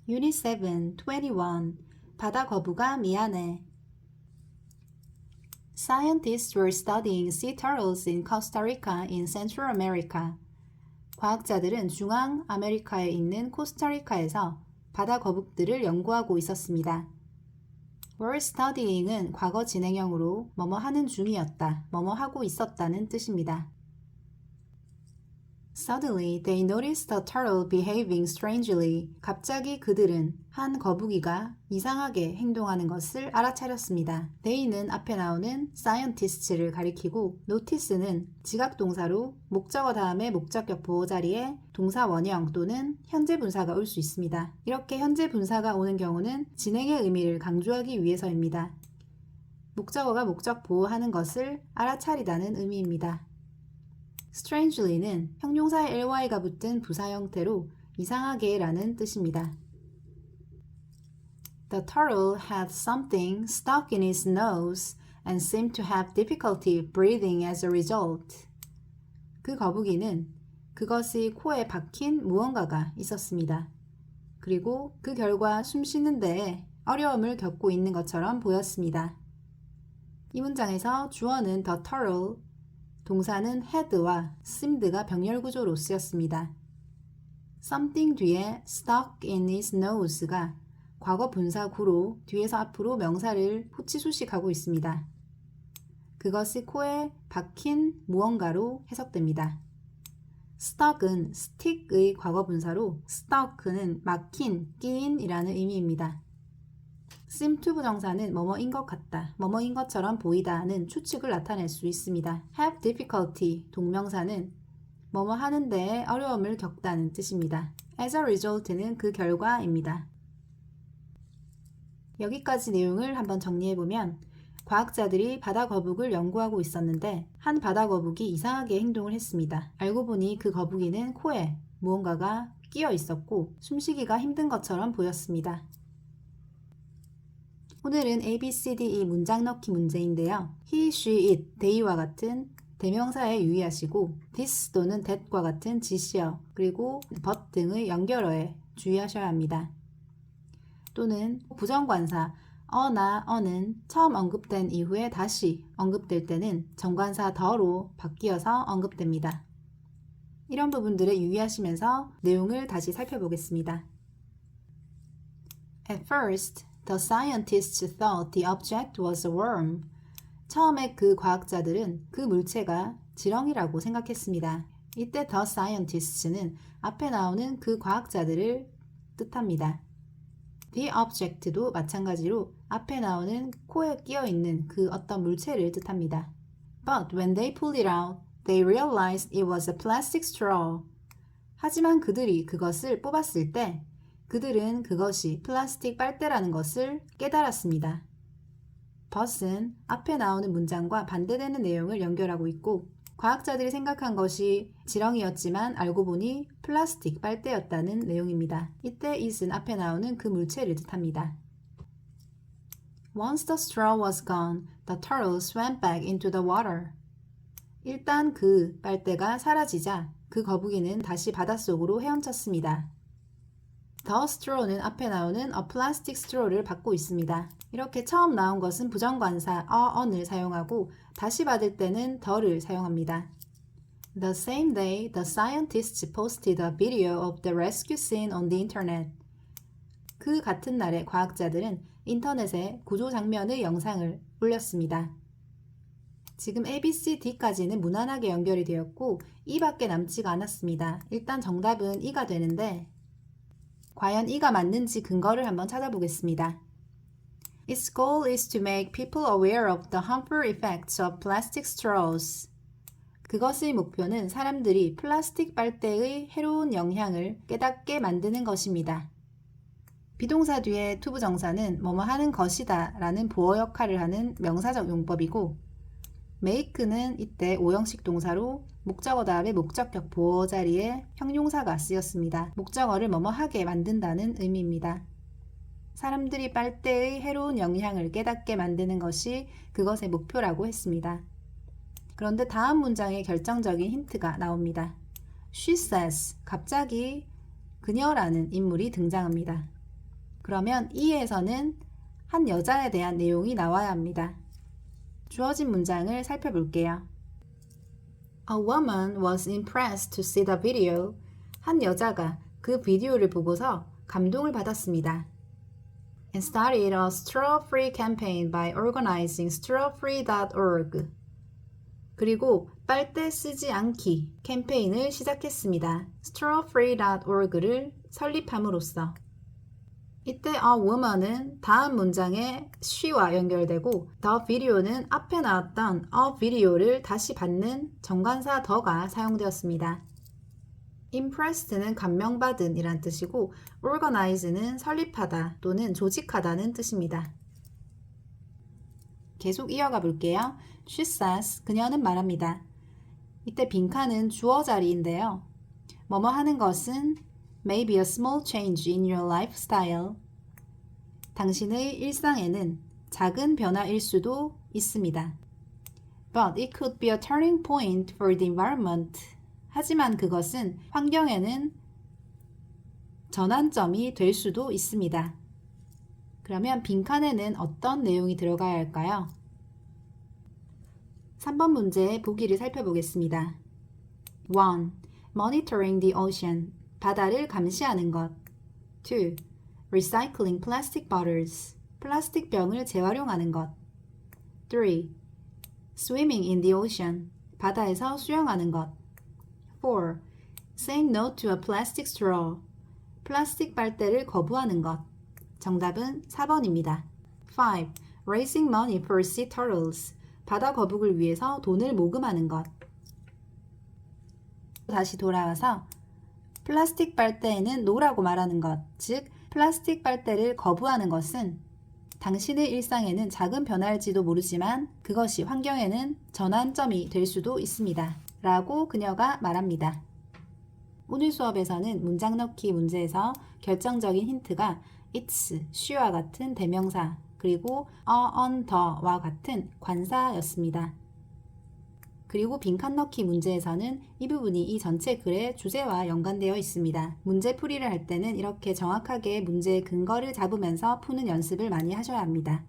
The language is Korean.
Unit 7, 21. 바다 거북아 미안해. Scientists were studying sea turtles in Costa Rica in Central America. 과학자들은 중앙 아메리카에 있는 코스타리카에서 바다 거북들을 연구하고 있었습니다. were studying은 과거 진행형으로 뭐뭐 하는 중이었다, 뭐뭐 하고 있었다는 뜻입니다. Suddenly, they noticed a turtle behaving strangely. 갑자기 그들은 한 거북이가 이상하게 행동하는 것을 알아차렸습니다. they는 앞에 나오는 scientists를 가리키고 notice는 지각동사로 목적어 다음에 목적격 보호 자리에 동사 원형 또는 현재 분사가 올 수 있습니다. 이렇게 현재 분사가 오는 경우는 진행의 의미를 강조하기 위해서입니다. 목적어가 목적 보호하는 것을 알아차리다는 의미입니다. Strangely는 형용사의 ly가 붙은 부사 형태로 이상하게 라는 뜻입니다. The turtle had something stuck in its nose and seemed to have difficulty breathing as a result. 그 거북이는 그것이 코에 박힌 무언가가 있었습니다. 그리고 그 결과 숨 쉬는 데에 어려움을 겪고 있는 것처럼 보였습니다. 이 문장에서 주어는 the turtle, 동사는 had와 seemed가 병렬 구조로 쓰였습니다. something 뒤에 stuck in his nose가 과거 분사구로 뒤에서 앞으로 명사를 후치수식하고 있습니다. 그것이 코에 박힌 무언가로 해석됩니다. stuck은 stick의 과거 분사로 stuck는 막힌, 끼인이라는 의미입니다. seem to 부정사는 뭐뭐인 것 같다, 뭐뭐인 것처럼 보이다는 추측을 나타낼 수 있습니다. have difficulty 동명사는 뭐뭐 하는 데에 어려움을 겪다는 뜻입니다. as a result는 그 결과입니다. 여기까지 내용을 한번 정리해보면 과학자들이 바다 거북을 연구하고 있었는데 한 바다 거북이 이상하게 행동을 했습니다. 알고 보니 그 거북이는 코에 무언가가 끼어 있었고 숨쉬기가 힘든 것처럼 보였습니다. 오늘은 ABCDE 문장 넣기 문제인데요. he, she, it, they와 같은 대명사에 유의하시고 this 또는 that과 같은 지시어 그리고 but 등의 연결어에 주의하셔야 합니다. 또는 부정관사 어나 어는 처음 언급된 이후에 다시 언급될 때는 정관사 더로 바뀌어서 언급됩니다. 이런 부분들에 유의하시면서 내용을 다시 살펴보겠습니다. At first, the scientists thought the object was a worm. 처음에 그 과학자들은 그 물체가 지렁이라고 생각했습니다. 이때 the scientists는 앞에 나오는 그 과학자들을 뜻합니다. The object도 마찬가지로 앞에 나오는 코에 끼어 있는 그 어떤 물체를 뜻합니다. But when they pulled it out, they realized it was a plastic straw. 하지만 그들이 그것을 뽑았을 때 그들은 그것이 플라스틱 빨대라는 것을 깨달았습니다. but은 앞에 나오는 문장과 반대되는 내용을 연결하고 있고 과학자들이 생각한 것이 지렁이였지만 알고 보니 플라스틱 빨대였다는 내용입니다. 이때 it은 앞에 나오는 그 물체를 뜻합니다. Once the straw was gone, the turtle swam back into the water. 일단 그 빨대가 사라지자 그 거북이는 다시 바닷속으로 헤엄쳤습니다. The straw는 앞에 나오는 a plastic straw를 받고 있습니다. 이렇게 처음 나온 것은 부정관사 on을 사용하고 다시 받을 때는 the를 사용합니다. The same day, the scientists posted a video of the rescue scene on the internet. 그 같은 날에 과학자들은 인터넷에 구조 장면의 영상을 올렸습니다. 지금 A, B, C, D까지는 무난하게 연결이 되었고 E밖에 남지가 않았습니다. 일단 정답은 E가 되는데 과연 이가 맞는지 근거를 한번 찾아보겠습니다. Its goal is to make people aware of the harmful effects of plastic straws. 그것의 목표는 사람들이 플라스틱 빨대의 해로운 영향을 깨닫게 만드는 것입니다. 비동사 뒤에 to 부정사는 뭐뭐 하는 것이다 라는 보어 역할을 하는 명사적 용법이고 make는 이때 오형식 동사로 목적어 다음에 목적격 보호 자리에 형용사가 쓰였습니다. 목적어를 뭐뭐 하게 만든다는 의미입니다. 사람들이 빨대의 해로운 영향을 깨닫게 만드는 것이 그것의 목표라고 했습니다. 그런데 다음 문장에 결정적인 힌트가 나옵니다. She says, 갑자기 그녀라는 인물이 등장합니다. 그러면 이에서는 한 여자에 대한 내용이 나와야 합니다. 주어진 문장을 살펴볼게요. A woman was impressed to see the video. 한 여자가 그 비디오를 보고서 감동을 받았습니다. And started a straw-free campaign by organizing strawfree.org. 그리고 빨대 쓰지 않기 캠페인을 시작했습니다. strawfree.org를 설립함으로써 이때 a woman은 다음 문장에 she와 연결되고 the video는 앞에 나왔던 a video를 다시 받는 정관사 the가 사용되었습니다. impressed는 감명받은 이란 뜻이고 organize는 설립하다 또는 조직하다는 뜻입니다. 계속 이어가 볼게요. She says, 그녀는 말합니다. 이때 빈칸은 주어 자리인데요. 뭐뭐 하는 것은 may be a small change in your lifestyle. 당신의 일상에는 작은 변화일 수도 있습니다. But it could be a turning point for the environment. 하지만 그것은 환경에는 전환점이 될 수도 있습니다. 그러면 빈칸에는 어떤 내용이 들어가야 할까요? 3번 문제의 보기를 살펴보겠습니다. 1. Monitoring the ocean. 바다를 감시하는 것. 2. Recycling plastic bottles. 플라스틱 병을 재활용하는 것. 3. Swimming in the ocean. 바다에서 수영하는 것. 4. Saying no to a plastic straw. 플라스틱 빨대를 거부하는 것. 정답은 4번입니다. 5. Raising money for sea turtles. 바다 거북을 위해서 돈을 모금하는 것. 다시 돌아와서 플라스틱 빨대에는 no라고 말하는 것, 즉 플라스틱 빨대를 거부하는 것은 당신의 일상에는 작은 변화일지도 모르지만 그것이 환경에는 전환점이 될 수도 있습니다. 라고 그녀가 말합니다. 오늘 수업에서는 문장 넣기 문제에서 결정적인 힌트가 it's, she와 같은 대명사, 그리고 a, on, the와 같은 관사였습니다. 그리고 빈칸 넣기 문제에서는 이 부분이 이 전체 글의 주제와 연관되어 있습니다. 문제 풀이를 할 때는 이렇게 정확하게 문제의 근거를 잡으면서 푸는 연습을 많이 하셔야 합니다.